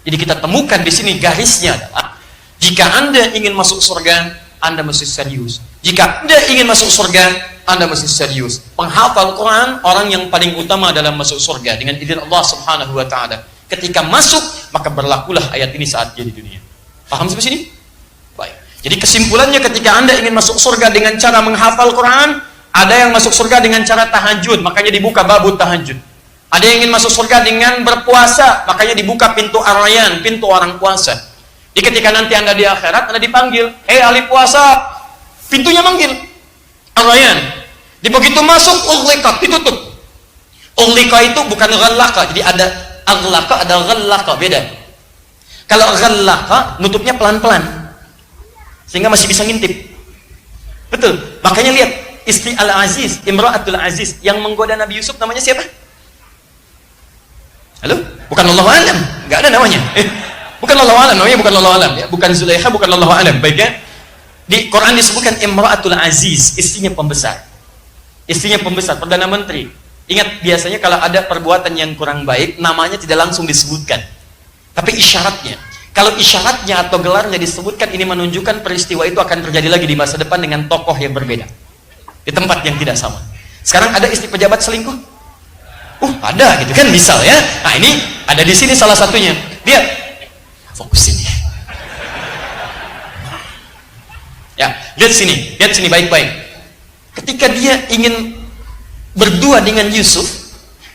Jadi kita temukan di sini garisnya adalah, jika Anda ingin masuk surga, Anda mesti serius. Jika Anda ingin masuk surga, Anda mesti serius. Penghafal Quran, orang yang paling utama dalam masuk surga dengan izin Allah Subhanahu wa taala. Ketika masuk, maka berlakulah ayat ini saat dia di dunia. Paham sampai sini? Baik. Jadi kesimpulannya, ketika Anda ingin masuk surga dengan cara menghafal Quran, ada yang masuk surga dengan cara tahajud, makanya dibuka babu tahajud. Ada yang ingin masuk surga dengan berpuasa, makanya dibuka pintu ar-rayyan, pintu orang puasa. Jadi ketika nanti Anda di akhirat, Anda dipanggil, ahli puasa, pintunya manggil ar-rayyan. Di begitu masuk, ughliqat, ditutup. Ughliqa itu bukan ghallaqa, jadi ada aghlaqa, ada ghallaqa, beda. Kalau ghallaqa, nutupnya pelan-pelan, sehingga masih bisa ngintip. Betul. Makanya lihat, istri Al-Aziz, Imra'atul Aziz, yang menggoda Nabi Yusuf namanya siapa? Halo? Bukan Allahu Alam. Nggak ada namanya. Bukan Allahu Alam, namanya bukan Allahu Alam. Ya. Bukan Zulaikha, bukan Allahu Alam. Baik ya? Di Quran disebutkan Imra'atul Aziz, istrinya pembesar. Istrinya pembesar, Perdana Menteri. Ingat, biasanya kalau ada perbuatan yang kurang baik, namanya tidak langsung disebutkan. Tapi isyaratnya. Kalau isyaratnya atau gelarnya disebutkan, ini menunjukkan peristiwa itu akan terjadi lagi di masa depan dengan tokoh yang berbeda. Di tempat yang tidak sama. Sekarang ada istri pejabat selingkuh? Ada gitu kan, misal ya. Nah, ini ada di sini salah satunya. Lihat. Fokus ini. Ya, lihat sini baik-baik. Ketika dia ingin berdua dengan Yusuf,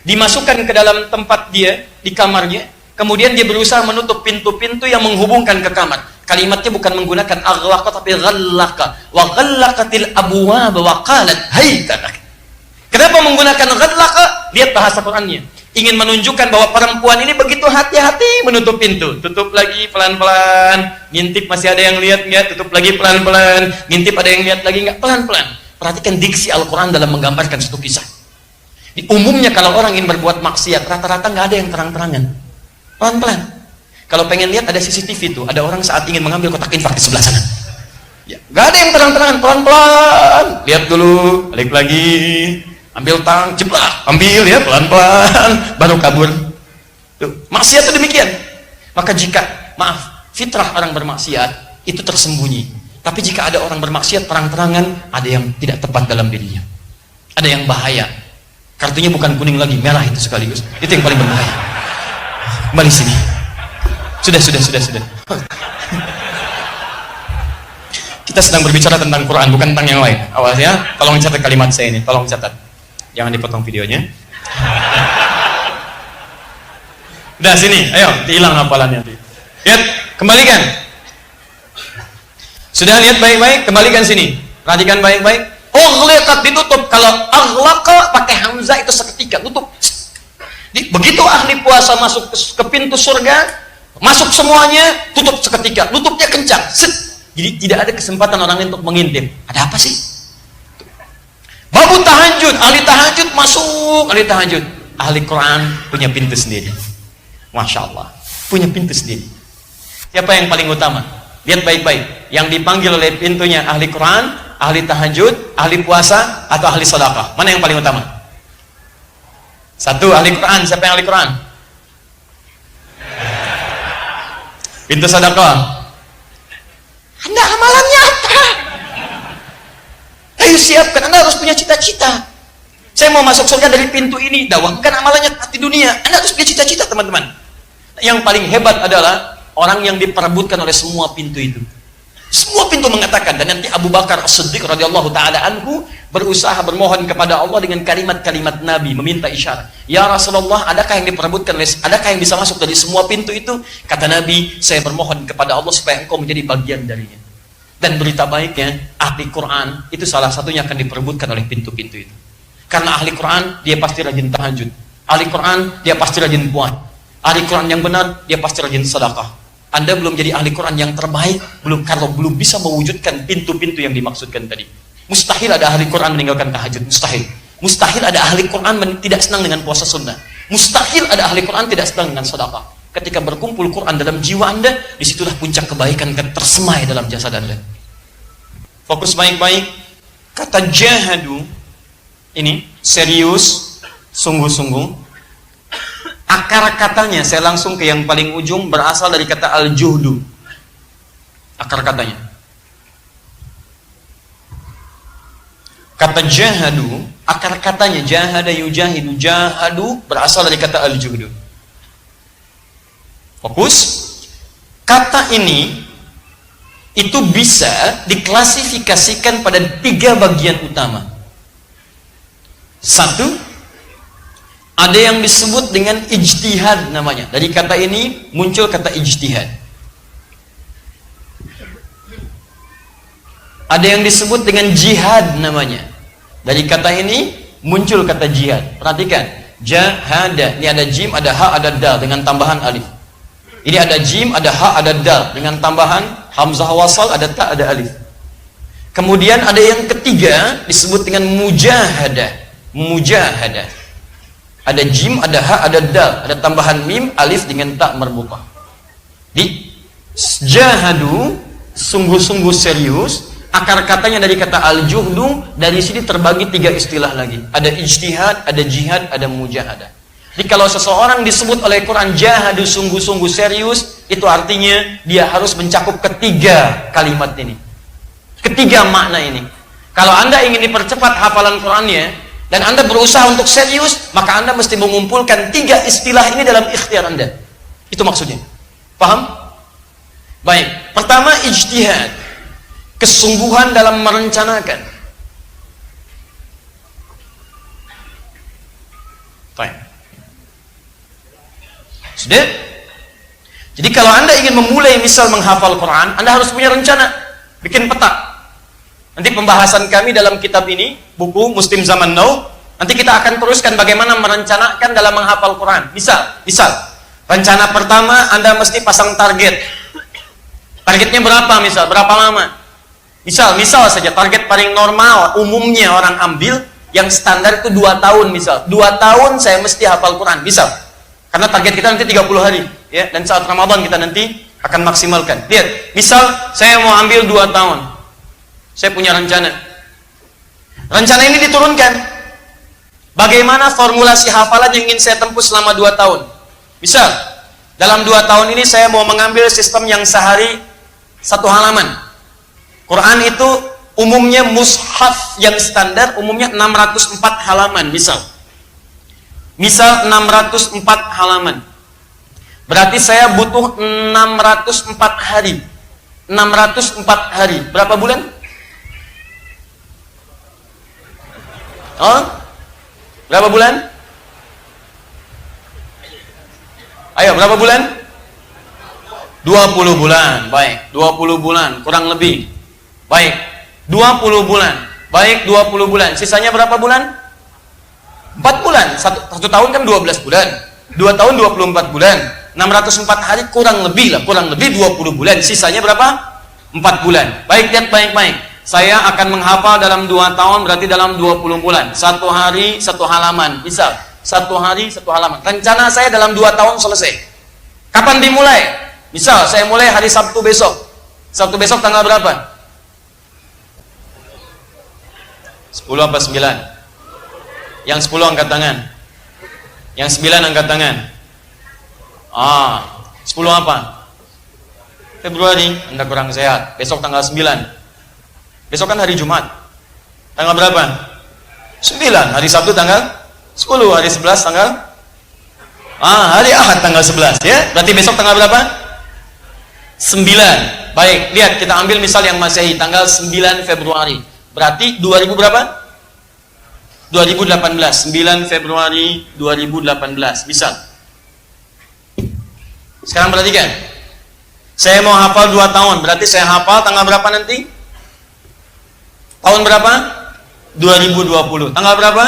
dimasukkan ke dalam tempat dia, di kamarnya, kemudian dia berusaha menutup pintu-pintu yang menghubungkan ke kamar. Kalimatnya bukan menggunakan aghlaqa tapi ghallaqa. Wa ghallaqatil abwaab wa qalat haytanak. Kenapa menggunakan ghallaqa? Lihat bahasa Qur'annya. Ingin menunjukkan bahwa perempuan ini begitu hati-hati menutup pintu. Tutup lagi pelan-pelan. Ngintip masih ada yang lihat enggak? Tutup lagi pelan-pelan. Ngintip ada yang lihat lagi enggak? Pelan-pelan. Perhatikan diksi Al-Quran dalam menggambarkan satu kisah. Di umumnya kalau orang ingin berbuat maksiat, rata-rata nggak ada yang terang-terangan. Pelan-pelan. Kalau pengen lihat ada CCTV itu, ada orang saat ingin mengambil kotak infak di sebelah sana. Ya, nggak ada yang terang-terangan, pelan-pelan. Lihat dulu, balik lagi, ambil tang, jeblak, ambil ya pelan-pelan, baru kabur. Tuh, maksiat itu demikian. Maka jika, maaf, fitrah orang bermaksiat itu tersembunyi. Tapi jika ada orang bermaksiat terang-terangan, ada yang tidak tepat dalam dirinya. Ada yang bahaya. Kartunya bukan kuning lagi, merah itu sekaligus. Itu yang paling berbahaya. Kembali sini. Sudah. Kita sedang berbicara tentang Quran, bukan tentang yang lain. Awas ya, tolong catat kalimat saya ini. Tolong catat. Jangan dipotong videonya. Udah sini, ayo, dihilang hafalannya. Lihat, kembalikan. Sudah lihat baik-baik, kembalikan sini. Perhatikan baik-baik. Ughliqat ditutup. Kalau aghlaqa pakai hamzah itu seketika tutup. Begitu ahli puasa masuk ke pintu surga, masuk semuanya, tutup seketika. Tutupnya kencang. Jadi tidak ada kesempatan orang lain untuk mengintip. Ada apa sih? Babu tahajud, ahli tahajud masuk, ahli tahajud. Ahli Quran punya pintu sendiri. Masya Allah, punya pintu sendiri. Siapa yang paling utama? Lihat baik-baik. Yang dipanggil oleh pintunya ahli Quran, ahli tahajud, ahli puasa, atau ahli sedekah. Mana yang paling utama? Satu, ahli Quran. Siapa yang ahli Quran? Pintu sedekah. Anda amalannya apa? Ayo siapkan. Anda harus punya cita-cita. Saya mau masuk surga dari pintu ini. Bukan amalannya di dunia. Anda harus punya cita-cita, teman-teman. Yang paling hebat adalah orang yang diperebutkan oleh semua pintu itu. Semua pintu mengatakan, dan nanti Abu Bakar As-Siddiq radhiyallahu taala anhu berusaha bermohon kepada Allah dengan kalimat-kalimat Nabi, meminta isyarat. Ya Rasulullah, adakah yang diperebutkan, adakah yang bisa masuk dari semua pintu itu? Kata Nabi, saya bermohon kepada Allah supaya engkau menjadi bagian darinya. Dan berita baiknya, ahli Quran itu salah satunya akan diperebutkan oleh pintu-pintu itu. Karena ahli Quran, dia pasti rajin tahajud. Ahli Quran, dia pasti rajin puasa. Ahli Quran yang benar, dia pasti rajin sedekah. Anda belum jadi ahli Quran yang terbaik, kalau belum bisa mewujudkan pintu-pintu yang dimaksudkan tadi. Mustahil ada ahli Quran meninggalkan tahajud, mustahil. Mustahil ada ahli Quran tidak senang dengan puasa sunnah. Mustahil ada ahli Quran tidak senang dengan sedekah. Ketika berkumpul Quran dalam jiwa Anda, disitulah puncak kebaikan tersemai dalam jasad Anda. Fokus baik-baik. Kata jahadu ini serius, sungguh-sungguh. Akar katanya, saya langsung ke yang paling ujung, berasal dari kata al-juhdu. Akar katanya. Kata jahadu, akar katanya jahada yujahidu, jahadu berasal dari kata al-juhdu. Fokus. Kata ini itu bisa diklasifikasikan pada 3 bagian utama. Satu, ada yang disebut dengan ijtihad namanya. Dari kata ini muncul kata ijtihad. Ada yang disebut dengan jihad namanya. Dari kata ini muncul kata jihad. Perhatikan, jahada. Ini ada jim, ada ha, ada dal dengan tambahan alif. Ini ada jim, ada ha, ada dal dengan tambahan hamzah wasal, ada ta, ada alif. Kemudian ada yang ketiga disebut dengan mujahadah. Mujahadah. Ada jim, ada ha, ada dal, ada tambahan mim, alif dengan ta marbutah. Di jahadu, sungguh-sungguh serius, Akar katanya dari kata al-juhdu, dari sini terbagi 3 istilah lagi. Ada ijtihad, ada jihad, ada mujahadah. Jadi kalau seseorang disebut oleh Quran jahadu, sungguh-sungguh serius, itu artinya dia harus mencakup ketiga kalimat ini. Ketiga makna ini. Kalau Anda ingin dipercepat hafalan Qurannya, dan Anda berusaha untuk serius, maka Anda mesti mengumpulkan 3 istilah ini dalam ikhtiar Anda. Itu maksudnya. Paham? Baik. Pertama, ijtihad. Kesungguhan dalam merencanakan. Baik. Sudah? Jadi kalau Anda ingin memulai misal menghafal Quran, Anda harus punya rencana. Bikin peta. Nanti pembahasan kami dalam kitab ini, buku Muslim Zaman Now, nanti kita akan teruskan bagaimana merencanakan dalam menghafal Quran. Misal, rencana pertama Anda mesti pasang target. Targetnya berapa misal? Berapa lama? Misal saja target paling normal umumnya orang ambil yang standar itu 2 tahun misal. 2 tahun saya mesti hafal Quran, misal. Karena target kita nanti 30 hari, ya, dan saat Ramadan kita nanti akan maksimalkan. Lihat, misal saya mau ambil 2 tahun. Saya punya rencana. Rencana ini diturunkan. Bagaimana formulasi hafalan yang ingin saya tempuh selama 2 tahun? Misal, dalam 2 tahun ini saya mau mengambil sistem yang sehari 1 halaman. Quran itu umumnya mushaf yang standar umumnya 604 halaman misal. Misal 604 halaman. Berarti saya butuh 604 hari. 604 hari. Berapa bulan? Oh? Berapa bulan? Ayo, berapa bulan? 20 bulan. Baik, 20 bulan kurang lebih. Baik, 20 bulan. Baik, 20 bulan. Sisanya berapa bulan? 4 bulan. Satu tahun kan 12 bulan. 2 tahun 24 bulan. 604 hari kurang lebih 20 bulan. Sisanya berapa? 4 bulan. Baik, lihat baik-baik. Saya akan menghafal dalam 2 tahun, berarti dalam 20 bulan. 1 hari 1 halaman. Misal, 1 hari 1 halaman. Rencana saya dalam 2 tahun selesai. Kapan dimulai? Misal, saya mulai hari Sabtu besok. Sabtu besok tanggal berapa? 10 apa 9? Yang 10 angkat tangan. Yang 9 angkat tangan. 10 apa? Februari. Anda kurang sehat. Besok tanggal 9. Besok kan hari Jumat. Tanggal berapa? 9. Hari Sabtu tanggal 10. Hari 11 tanggal hari Ahad tanggal 11, ya. Berarti besok tanggal berapa? 9. Baik, lihat kita ambil misal yang Masehi tanggal 9 Februari. Berarti 2000 berapa? 2018. 9 Februari 2018. Misal. Sekarang perhatikan. Saya mau hafal 2 tahun. Berarti saya hafal tanggal berapa nanti? Tahun berapa? 2020. Tanggal berapa?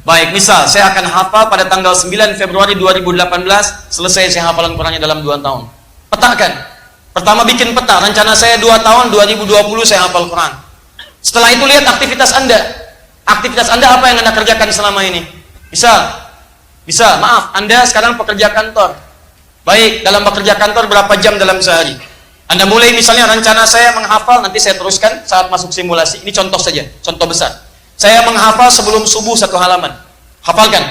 Baik, misal saya akan hafal pada tanggal 9 Februari 2018. Selesai saya hafalan Qurannya dalam 2 tahun. Petakan. Pertama bikin peta. Rencana saya 2 tahun 2020 saya hafal Quran. Setelah itu lihat aktivitas Anda. Aktivitas Anda apa yang Anda kerjakan selama ini? Bisa, maaf, Anda sekarang pekerja kantor. Baik, dalam bekerja kantor berapa jam dalam sehari? Anda mulai misalnya rencana saya menghafal, nanti saya teruskan saat masuk simulasi. Ini contoh saja, contoh besar. Saya menghafal sebelum subuh 1 halaman. Hafalkan.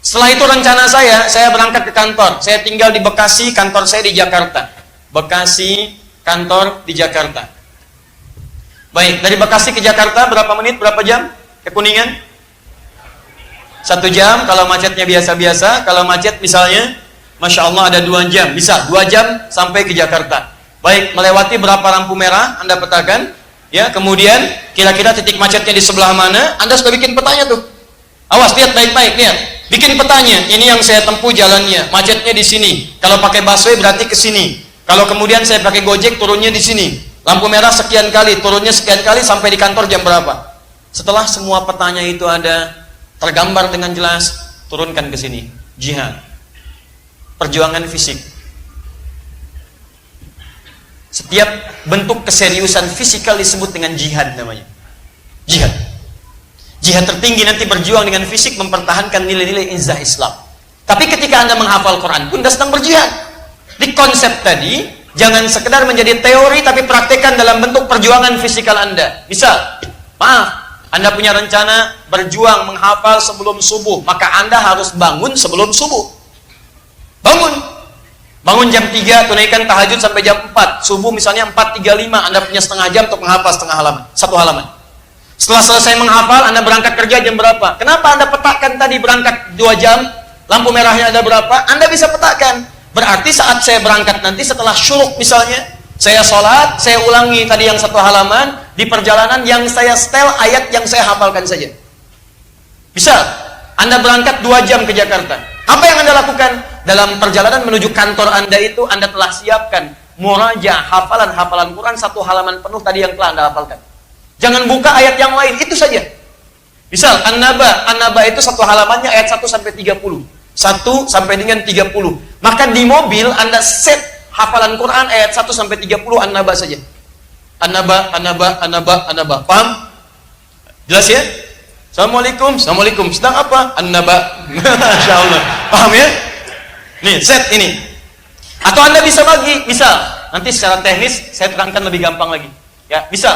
Setelah itu rencana saya berangkat ke kantor. Saya tinggal di Bekasi, kantor saya di Jakarta. Bekasi, kantor di Jakarta. Baik, dari Bekasi ke Jakarta berapa menit, berapa jam? Ke Kuningan? 1 jam, kalau macetnya biasa-biasa. Kalau macet misalnya, Masya Allah ada 2 jam. Bisa, 2 jam sampai ke Jakarta. Baik, melewati berapa lampu merah, Anda petakan. Ya, kemudian kira-kira titik macetnya di sebelah mana, Anda sudah bikin petanya tuh. Awas, lihat baik-baik, lihat. Bikin petanya, ini yang saya tempuh jalannya. Macetnya di sini. Kalau pakai busway berarti ke sini. Kalau kemudian saya pakai Gojek, turunnya di sini. Lampu merah sekian kali, turunnya sekian kali, sampai di kantor jam berapa? Setelah semua petanya itu ada tergambar dengan jelas, turunkan ke sini. Jihad. Perjuangan fisik. Setiap bentuk keseriusan fisikal disebut dengan jihad namanya. Jihad. Jihad tertinggi nanti berjuang dengan fisik mempertahankan nilai-nilai izzah Islam. Tapi ketika Anda menghafal Quran pun Anda sedang berjihad. Di konsep tadi, Jangan sekedar menjadi teori, tapi praktekkan dalam bentuk perjuangan fisikal Anda. Misal, maaf, Anda punya rencana berjuang menghafal sebelum subuh, maka Anda harus bangun sebelum subuh. Bangun jam 3, tunaikan tahajud sampai jam 4. Subuh misalnya 4.35, Anda punya setengah jam untuk menghafal satu halaman. Setelah selesai menghafal, Anda berangkat kerja jam berapa? Kenapa Anda petakan tadi berangkat 2 jam, lampu merahnya ada berapa? Anda bisa petakan. Berarti saat saya berangkat nanti setelah syuruk misalnya, saya sholat, saya ulangi tadi yang 1 halaman, di perjalanan yang saya setel ayat yang saya hafalkan saja. Bisa, Anda berangkat 2 jam ke Jakarta. Apa yang Anda lakukan? Dalam perjalanan menuju kantor Anda itu, Anda telah siapkan muraja, hafalan Quran 1 halaman penuh tadi yang telah Anda hafalkan. Jangan buka ayat yang lain, itu saja. Misal, An-Naba itu 1 halamannya ayat 1 sampai 30. 1 sampai dengan 30. Maka di mobil Anda set hafalan Quran ayat 1 sampai 30 An-Naba saja. An-Naba. Paham? Jelas ya? Assalamualaikum. Sedang apa? An-Naba. Masya Allah. Paham ya? Nih, set ini. Atau Anda bisa bagi. Misal, nanti secara teknis saya terangkan lebih gampang lagi. Ya, misal,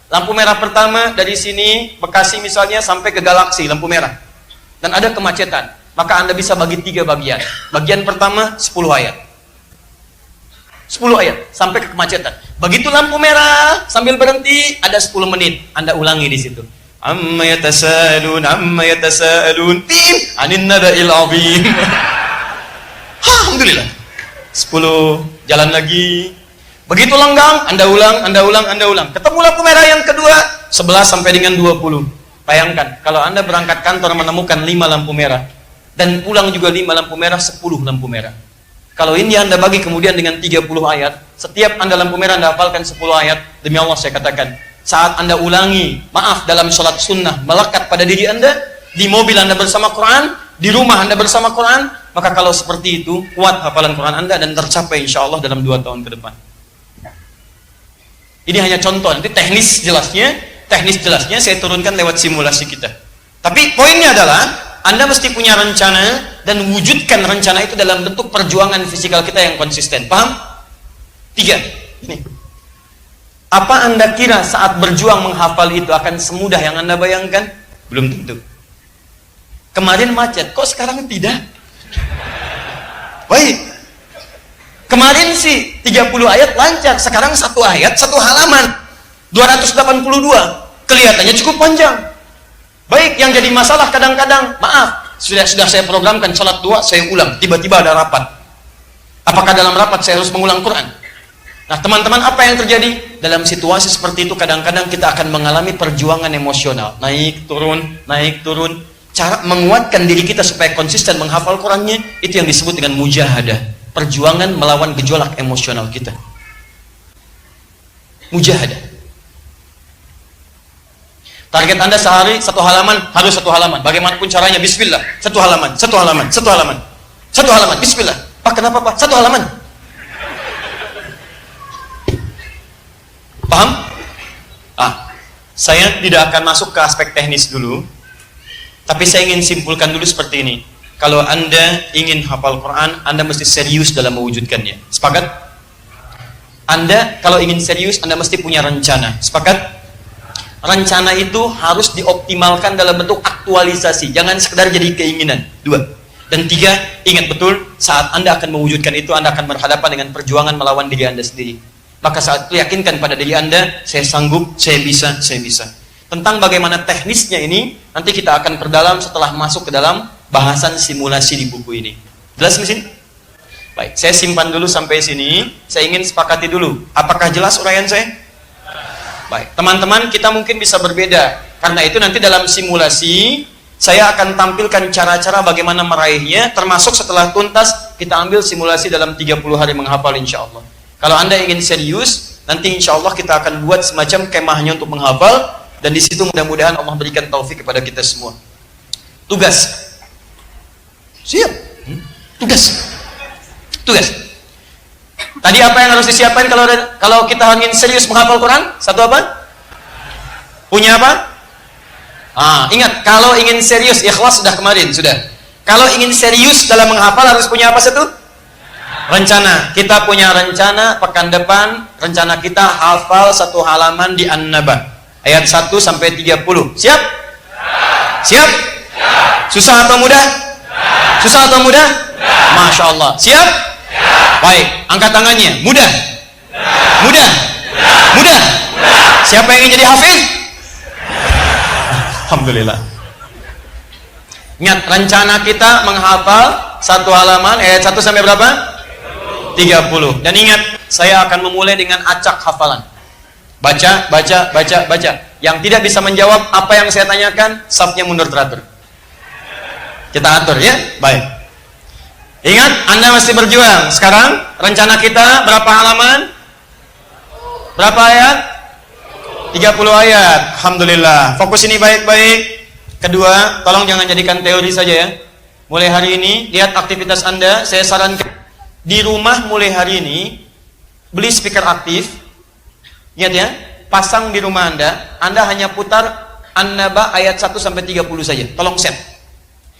lampu merah pertama dari sini, Bekasi misalnya sampai ke Galaksi, lampu merah. Dan ada kemacetan. Maka Anda bisa bagi 3 bagian. Bagian pertama 10 ayat. 10 ayat sampai ke kemacetan. Begitu lampu merah sambil berhenti ada 10 menit. Anda ulangi di situ. Amma yatasaalun tin anin naba'il 'azim. Alhamdulillah. 10 jalan lagi. Begitu lenggang, Anda ulang. Ketemu lampu merah yang kedua 11 sampai dengan 20. Bayangkan kalau Anda berangkat kantor menemukan 5 lampu merah. Dan pulang juga 5 lampu merah, 10 lampu merah. Kalau ini Anda bagi kemudian dengan 30 ayat, setiap Anda lampu merah Anda hafalkan 10 ayat, demi Allah saya katakan, saat Anda ulangi, maaf dalam sholat sunnah, melekat pada diri Anda, di mobil Anda bersama Quran, di rumah Anda bersama Quran, maka kalau seperti itu, kuat hafalan Quran Anda dan tercapai insya Allah dalam 2 tahun ke depan. Ini hanya contoh, nanti teknis jelasnya saya turunkan lewat simulasi kita. Tapi poinnya adalah, Anda mesti punya rencana dan wujudkan rencana itu dalam bentuk perjuangan fisikal kita yang konsisten. Paham? 3. Ini. Apa Anda kira saat berjuang menghafal itu akan semudah yang Anda bayangkan? Belum tentu. Kemarin macet, kok sekarang tidak? Baik. Kemarin sih 30 ayat lancar, sekarang 1 ayat, 1 halaman. 282. Kelihatannya cukup panjang. Baik, yang jadi masalah kadang-kadang, maaf, sudah saya programkan sholat 2, saya ulang, tiba-tiba ada rapat. Apakah dalam rapat saya harus mengulang Quran? Nah, teman-teman, apa yang terjadi? Dalam situasi seperti itu, kadang-kadang kita akan mengalami perjuangan emosional. Naik, turun. Cara menguatkan diri kita supaya konsisten menghafal Qurannya, itu yang disebut dengan mujahadah. Perjuangan melawan gejolak emosional kita. Mujahadah. Target Anda sehari 1 halaman, harus 1 halaman. Bagaimanapun caranya, bismillah. 1 halaman. Bismillah. Pak, kenapa Pak? 1 halaman. Paham? Saya tidak akan masuk ke aspek teknis dulu. Tapi saya ingin simpulkan dulu seperti ini. Kalau Anda ingin hafal Quran, Anda mesti serius dalam mewujudkannya. Sepakat? Anda kalau ingin serius, Anda mesti punya rencana. Sepakat? Rencana itu harus dioptimalkan dalam bentuk aktualisasi, jangan sekedar jadi keinginan. 2. Dan 3, ingat betul, saat Anda akan mewujudkan itu, Anda akan berhadapan dengan perjuangan melawan diri Anda sendiri. Maka saat itu yakinkan pada diri Anda, saya sanggup, saya bisa. Tentang bagaimana teknisnya ini, nanti kita akan perdalam setelah masuk ke dalam bahasan simulasi di buku ini. Jelas di sini? Baik, saya simpan dulu sampai sini. Saya ingin sepakati dulu, apakah jelas uraian saya? Baik, teman-teman, kita mungkin bisa berbeda. Karena itu nanti dalam simulasi, saya akan tampilkan cara-cara bagaimana meraihnya, termasuk setelah tuntas, kita ambil simulasi dalam 30 hari menghafal insya Allah. Kalau Anda ingin serius, nanti insya Allah kita akan buat semacam kemahnya untuk menghafal, dan di situ mudah-mudahan Allah berikan taufik kepada kita semua. Tugas. Siap. Tugas. Tadi apa yang harus disiapkan kalau kita ingin serius menghafal Quran? 1 apa? Punya apa? Ingat, kalau ingin serius, ikhlas sudah kemarin, sudah. Kalau ingin serius dalam menghafal harus punya apa 1? Rencana, kita punya rencana pekan depan, rencana kita hafal satu halaman di An-Naba ayat 1 sampai 30. Siap? Siap? Susah atau mudah? Susah atau mudah? Masya Allah. Siap? Baik, angkat tangannya. Mudah? Mudah? Mudah? Siapa yang ingin jadi hafiz? Alhamdulillah. Ingat, rencana kita menghafal satu halaman ayat 1 sampai berapa? 30. Dan ingat, saya akan memulai dengan acak hafalan. Baca, baca, baca, baca. Yang tidak bisa menjawab apa yang saya tanyakan, safnya mundur teratur. Kita atur ya. Baik. Ingat, Anda masih berjuang. Sekarang rencana kita berapa halaman? Berapa ayat? 30 ayat. Alhamdulillah. Fokus ini baik-baik. Kedua, tolong jangan jadikan teori saja ya. Mulai hari ini, lihat aktivitas Anda. Saya sarankan di rumah mulai hari ini beli speaker aktif. Ingat ya, pasang di rumah Anda hanya putar An-Naba ayat 1 sampai 30 saja. Tolong set.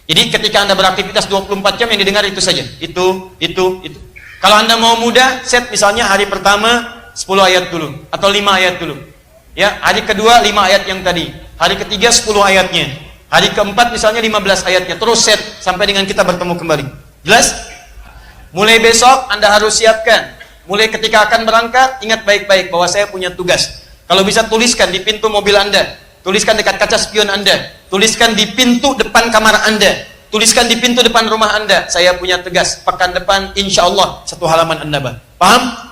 Jadi ketika Anda beraktivitas 24 jam yang didengar itu saja. Itu. Kalau Anda mau mudah, set misalnya hari pertama 10 ayat dulu atau 5 ayat dulu. Ya, hari kedua 5 ayat yang tadi. Hari ketiga 10 ayatnya. Hari keempat misalnya 15 ayatnya. Terus set sampai dengan kita bertemu kembali. Jelas? Mulai besok Anda harus siapkan. Mulai ketika akan berangkat, ingat baik-baik bahwa saya punya tugas. Kalau bisa tuliskan di pintu mobil Anda, tuliskan dekat kaca spion Anda, tuliskan di pintu depan kamar Anda, tuliskan di pintu depan rumah Anda. Saya punya tugas pekan depan, insya Allah satu halaman An-Naba. Paham?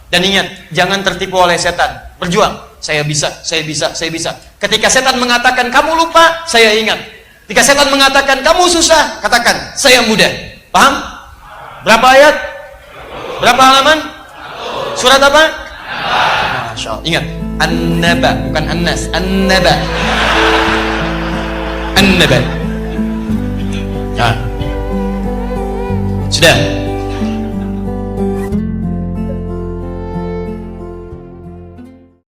Dan ingat, jangan tertipu oleh setan. Berjuang. Saya bisa, saya bisa, saya bisa. Ketika setan mengatakan kamu lupa, saya ingat. Ketika setan mengatakan kamu susah, katakan saya mudah. Paham? Berapa ayat? Berapa halaman? Surat apa? Masya Allah. Ingat, An-Naba, bukan An-Nas. An-Naba. An-Naba. Sudah.